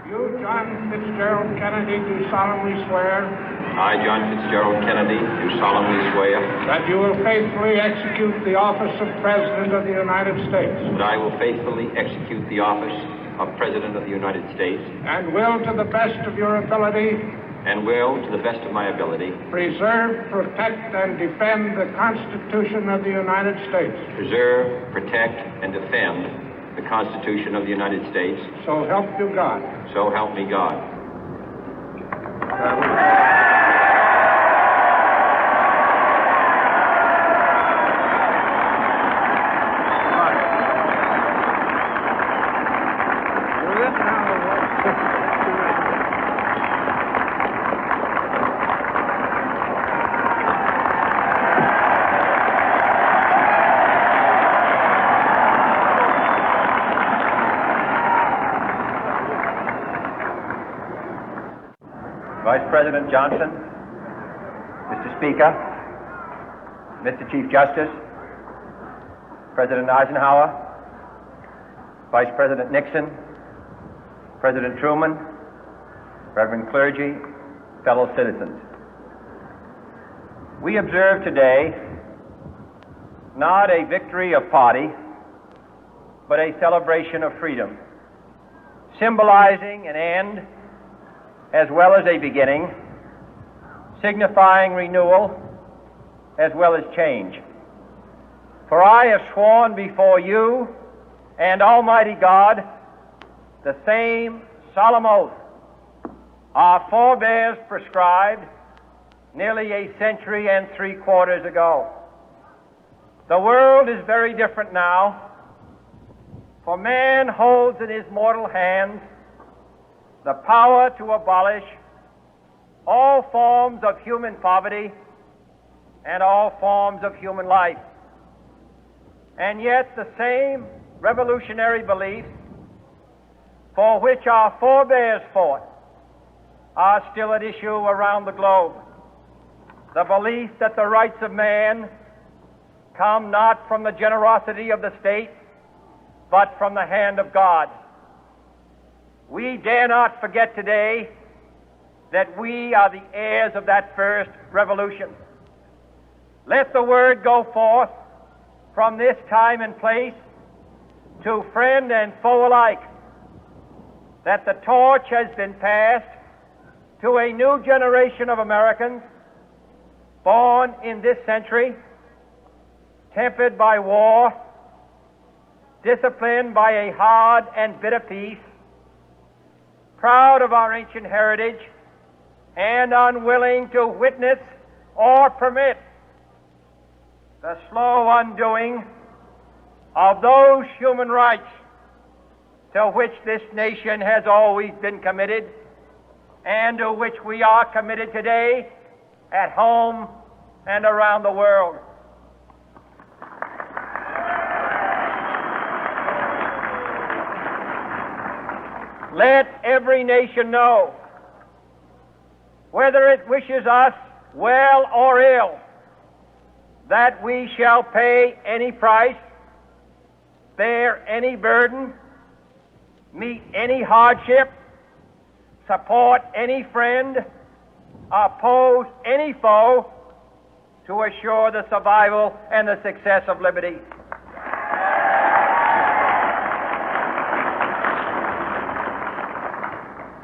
You, John Fitzgerald Kennedy, do solemnly swear. I, John Fitzgerald Kennedy, do solemnly swear. That you will faithfully execute the office of President of the United States. That I will faithfully execute the office of President of the United States. And will, to the best of your ability. And will, to the best of my ability. Preserve, protect, and defend the Constitution of the United States. Preserve, protect, and defend the Constitution of the United States. So help you God. So help me God. Vice President Johnson, Mr. Speaker, Mr. Chief Justice, President Eisenhower, Vice President Nixon, President Truman, Reverend clergy, fellow citizens. We observe today not a victory of party, but a celebration of freedom, symbolizing an end as well as a beginning, signifying renewal as well as change. For I have sworn before you and Almighty God the same solemn oath our forebears prescribed nearly a century and 3/4 ago. The world is very different now, for man holds in his mortal hands the power to abolish all forms of human poverty and all forms of human life. And yet the same revolutionary beliefs for which our forebears fought are still at issue around the globe. The belief that the rights of man come not from the generosity of the state, but from the hand of God. We dare not forget today that we are the heirs of that first revolution. Let the word go forth from this time and place to friend and foe alike that the torch has been passed to a new generation of Americans born in this century, tempered by war, disciplined by a hard and bitter peace, proud of our ancient heritage, and unwilling to witness or permit the slow undoing of those human rights to which this nation has always been committed and to which we are committed today at home and around the world. Let every nation know, whether it wishes us well or ill, that we shall pay any price, bear any burden, meet any hardship, support any friend, oppose any foe, to assure the survival and the success of liberty.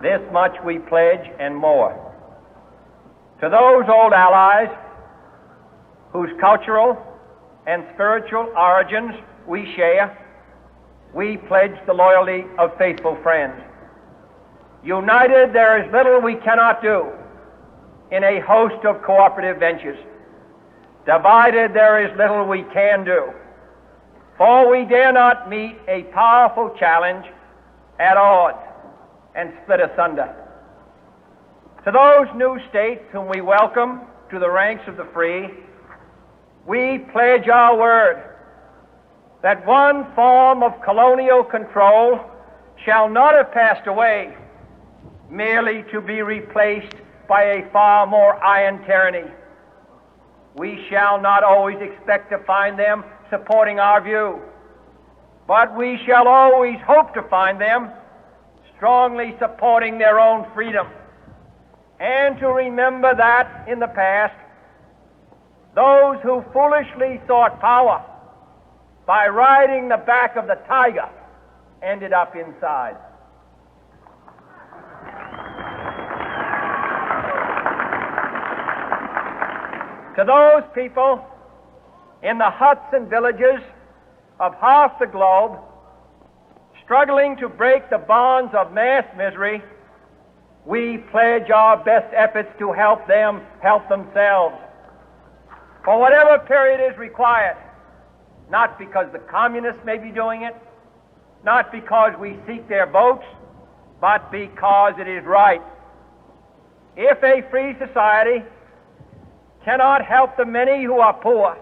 This much we pledge and more. To those old allies whose cultural and spiritual origins we share, we pledge the loyalty of faithful friends. United, there is little we cannot do in a host of cooperative ventures. Divided, there is little we can do, for we dare not meet a powerful challenge at odds and split asunder. To those new states whom we welcome to the ranks of the free, we pledge our word that one form of colonial control shall not have passed away merely to be replaced by a far more iron tyranny. We shall not always expect to find them supporting our view, but we shall always hope to find them strongly supporting their own freedom, and to remember that in the past, those who foolishly sought power by riding the back of the tiger ended up inside. To those people in the huts and villages of half the globe struggling to break the bonds of mass misery, we pledge our best efforts to help them help themselves for whatever period is required, not because the communists may be doing it, not because we seek their votes, but because it is right. If a free society cannot help the many who are poor,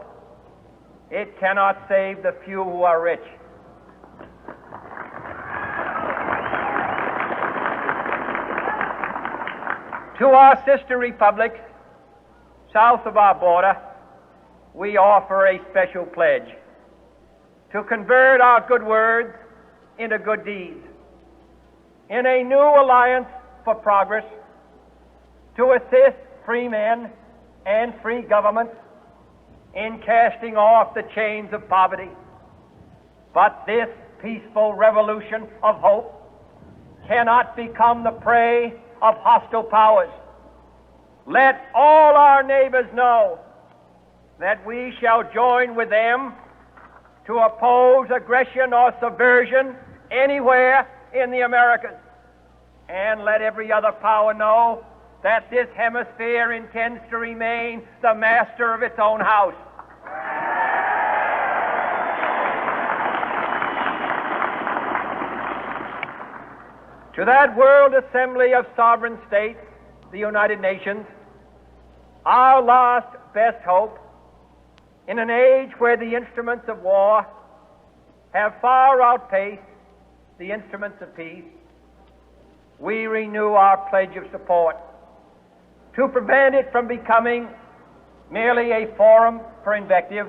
it cannot save the few who are rich. To our sister republics south of our border, we offer a special pledge to convert our good words into good deeds, in a new alliance for progress, to assist free men and free governments in casting off the chains of poverty. But this peaceful revolution of hope cannot become the prey of hostile powers. Let all our neighbors know that we shall join with them to oppose aggression or subversion anywhere in the Americas. And let every other power know that this hemisphere intends to remain the master of its own house. To that World Assembly of Sovereign States, the United Nations, our last best hope, in an age where the instruments of war have far outpaced the instruments of peace, we renew our pledge of support to prevent it from becoming merely a forum for invective,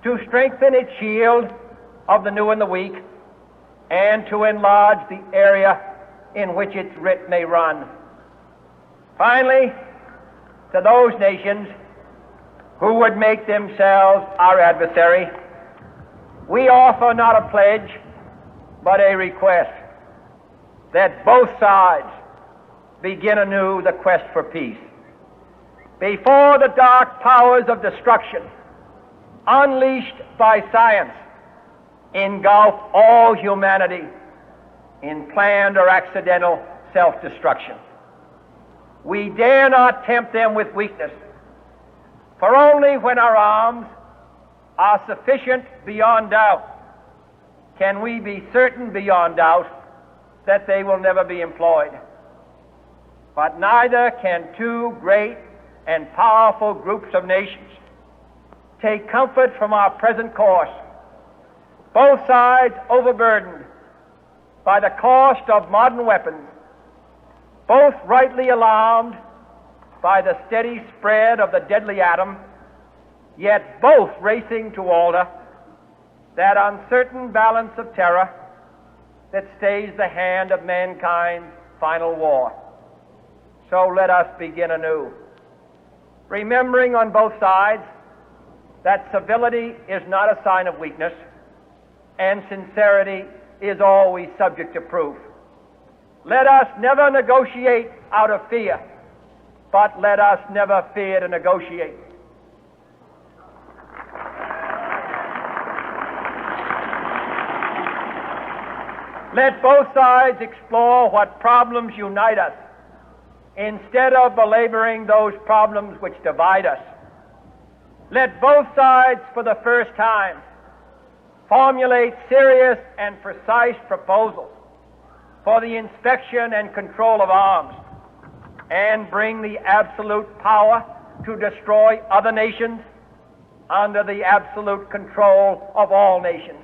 to strengthen its shield of the new and the weak, and to enlarge the area in which its writ may run. Finally, to those nations who would make themselves our adversary, we offer not a pledge, but a request that both sides begin anew the quest for peace. Before the dark powers of destruction, unleashed by science, engulf all humanity in planned or accidental self-destruction, we dare not tempt them with weakness, for only when our arms are sufficient beyond doubt can we be certain beyond doubt that they will never be employed. But neither can two great and powerful groups of nations take comfort from our present course, both sides overburdened by the cost of modern weapons, both rightly alarmed by the steady spread of the deadly atom, yet both racing to alter that uncertain balance of terror that stays the hand of mankind's final war. So let us begin anew, remembering on both sides that civility is not a sign of weakness, and sincerity is always subject to proof. Let us never negotiate out of fear, but let us never fear to negotiate. Let both sides explore what problems unite us, instead of belaboring those problems which divide us. Let both sides, for the first time, formulate serious and precise proposals for the inspection and control of arms, and bring the absolute power to destroy other nations under the absolute control of all nations.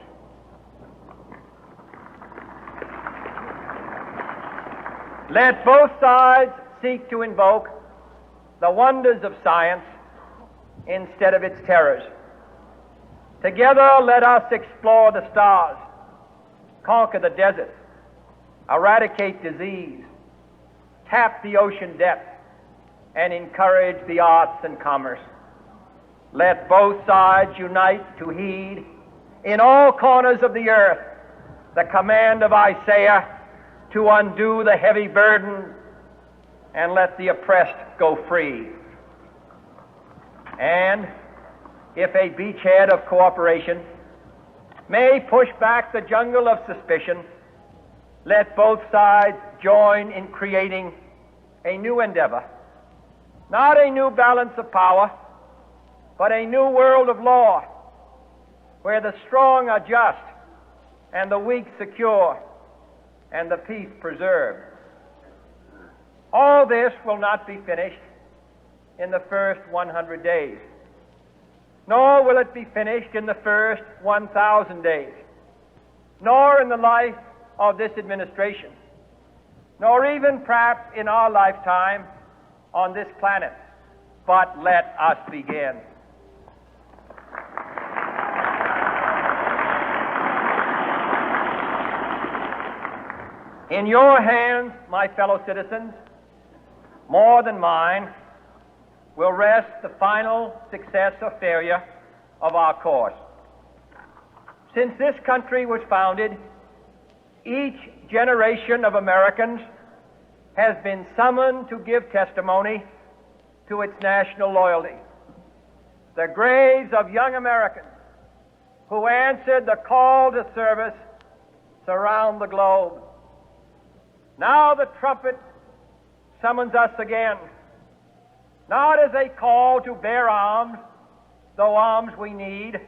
Let both sides seek to invoke the wonders of science instead of its terrors. Together, let us explore the stars, conquer the deserts, eradicate disease, tap the ocean depths, and encourage the arts and commerce. Let both sides unite to heed in all corners of the earth the command of Isaiah to undo the heavy burden and let the oppressed go free. And if a beachhead of cooperation may push back the jungle of suspicion, let both sides join in creating a new endeavor, not a new balance of power, but a new world of law, where the strong are just and the weak secure and the peace preserved. All this will not be finished in the first 100 days, nor will it be finished in the first 1,000 days, nor in the life of this administration, nor even perhaps in our lifetime on this planet. But let us begin. In your hands, my fellow citizens, more than mine, will rest the final success or failure of our course. Since this country was founded, each generation of Americans has been summoned to give testimony to its national loyalty. The graves of young Americans who answered the call to service surround the globe. Now the trumpet summons us again, not as a call to bear arms, though arms we need,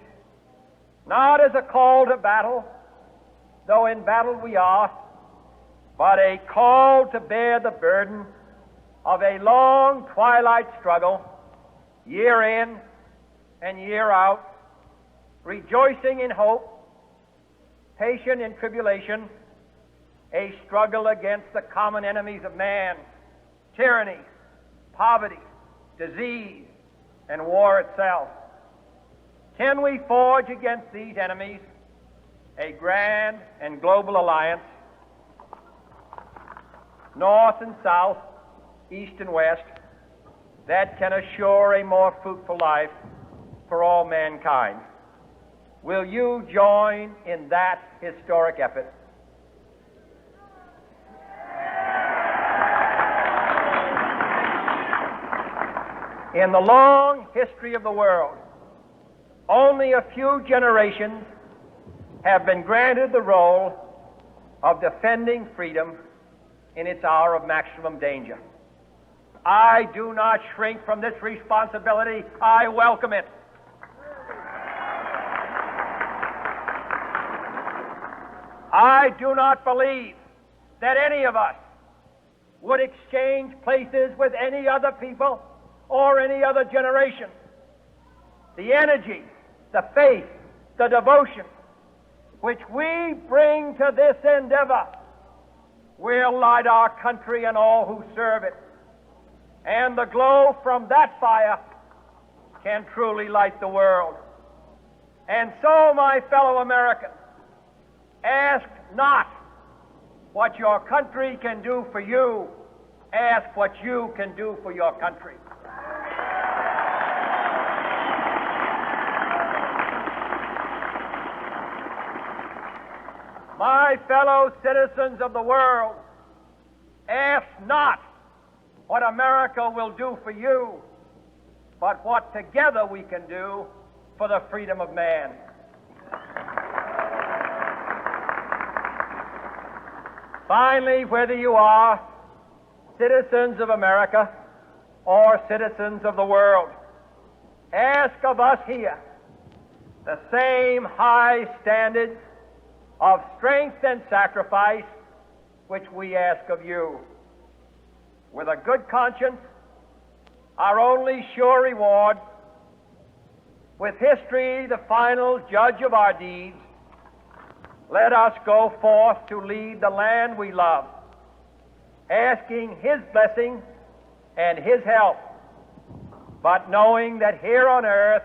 not as a call to battle, though in battle we are, but a call to bear the burden of a long twilight struggle, year in and year out, rejoicing in hope, patient in tribulation, a struggle against the common enemies of man, tyranny, poverty, disease, and war itself. Can we forge against these enemies a grand and global alliance, north and south, east and west, that can assure a more fruitful life for all mankind? Will you join in that historic effort? In the long history of the world, only a few generations have been granted the role of defending freedom in its hour of maximum danger. I do not shrink from this responsibility. I welcome it. I do not believe that any of us would exchange places with any other people or any other generation. The energy, the faith, the devotion which we bring to this endeavor will light our country and all who serve it. And the glow from that fire can truly light the world. And so, my fellow Americans, ask not what your country can do for you, ask what you can do for your country. My fellow citizens of the world, ask not what America will do for you, but what together we can do for the freedom of man. Finally, whether you are citizens of America or citizens of the world, ask of us here the same high standards of strength and sacrifice which we ask of you. With a good conscience, our only sure reward, with history the final judge of our deeds, let us go forth to lead the land we love, asking His blessing and His help, but knowing that here on earth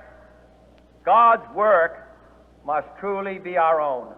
God's work must truly be our own.